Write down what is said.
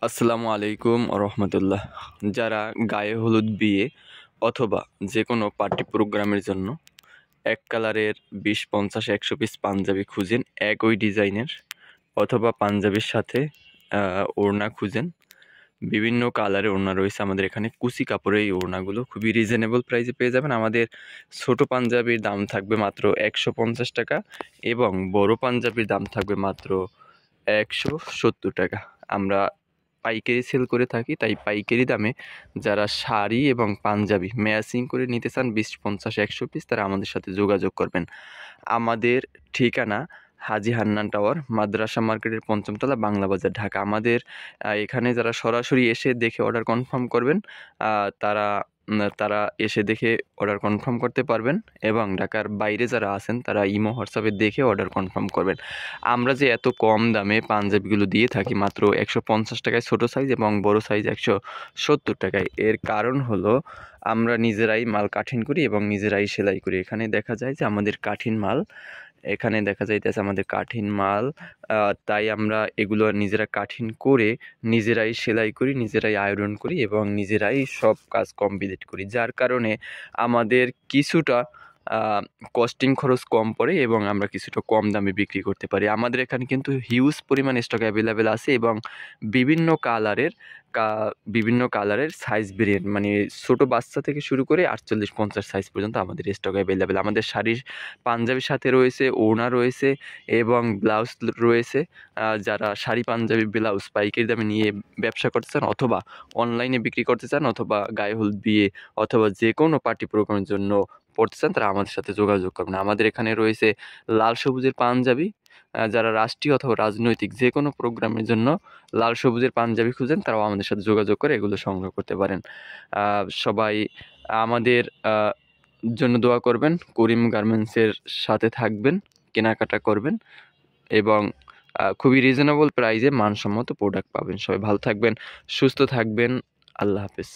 আসসালামু আলাইকুম রহমতুল্লাহ। যারা গায়ে হলুদ বিয়ে অথবা যে কোনো পার্টি প্রোগ্রামের জন্য এক কালারের 20, 50, 100 পিস পাঞ্জাবি খুঁজেন একই ডিজাইনের, অথবা পাঞ্জাবির সাথে ওড়না খুঁজেন, বিভিন্ন কালারের ওড়না রয়েছে আমাদের এখানে। কুচি কাপড়ের এই ওড়নাগুলো খুবই রিজনেবল প্রাইসে পেয়ে যাবেন। আমাদের ছোট পাঞ্জাবির দাম থাকবে মাত্র 150 টাকা এবং বড় পাঞ্জাবির দাম থাকবে মাত্র 170 টাকা। আমরা পাইকারি সেল করে থাকি, তাই পাইকারি দামে যারা শাড়ি এবং পাঞ্জাবি ম্যাচিং করে নিতে চান 20, 50, 100 পিস, তারা আমাদের সাথে যোগাযোগ করবেন। আমাদের ঠিকানা হাজী হান্নান টাওয়ার, মাদ্রাসা মার্কেটের ৫ম তলা, বাংলা বাজার, ঢাকা। আমাদের এখানে যারা সরাসরি এসে দেখে অর্ডার কনফার্ম করবেন তারা তারা এসে দেখে অর্ডার কনফার্ম করতে পারবেন, এবং ঢাকার বাইরে যারা আছেন তারা ইমো হোয়াটসঅ্যাপে দেখে অর্ডার কনফার্ম করবেন। আমরা যে এত কম দামে পাঞ্জাবিগুলো দিয়ে থাকি মাত্র 150 টাকায় ছোটো সাইজ এবং বড় সাইজ 170 টাকায়, এর কারণ হলো আমরা নিজেরাই মাল কাঠিন করি এবং নিজেরাই সেলাই করি। এখানে দেখা যায় যে আমাদের কাঠিন মাল, তাই আমরা এগুলো নিজেরা কাঠিন করে নিজেরাই সেলাই করি, নিজেরাই আয়রন করি এবং নিজেরাই সব কাজ কমপ্লিট করি, যার কারণে আমাদের কিছুটা কস্টিং খরচ কম পড়ে এবং আমরা কিছুটা কম দামে বিক্রি করতে পারি। আমাদের এখানে কিন্তু হিউজ পরিমাণ স্টক অ্যাভেলেবেল আছে এবং বিভিন্ন কালারের সাইজ ভেরিয়েন্ট, মানে ছোটো বাচ্চা থেকে শুরু করে 48, 50 সাইজ পর্যন্ত আমাদের স্টক অ্যাভেলেবেল। আমাদের শাড়ির পাঞ্জাবির সাথে রয়েছে ওড়না রয়েছে এবং ব্লাউজ রয়েছে। যারা শাড়ি পাঞ্জাবি ব্লাউজ পাইকারি দামে নিয়ে ব্যবসা করতে চান, অথবা অনলাইনে বিক্রি করতে চান, অথবা গায়ে হলুদ বিয়ে অথবা যে কোনো পার্টি প্রোগ্রামের জন্য পড়তে চান, তারা আমাদের সাথে যোগাযোগ করবেন। আমাদের এখানে রয়েছে লাল সবুজের পাঞ্জাবি। যারা রাষ্ট্রীয় অথবা রাজনৈতিক যে কোনো প্রোগ্রামের জন্য লাল সবুজের পাঞ্জাবি খুঁজেন, তারাও আমাদের সাথে যোগাযোগ করে এগুলো সংগ্রহ করতে পারেন। সবাই আমাদের জন্য দোয়া করবেন, করিম গার্মেন্টসের সাথে থাকবেন, কেনাকাটা করবেন এবং খুবই রিজনেবল প্রাইসে মানসম্মত প্রোডাক্ট পাবেন। সবাই ভালো থাকবেন, সুস্থ থাকবেন। আল্লাহ হাফেজ।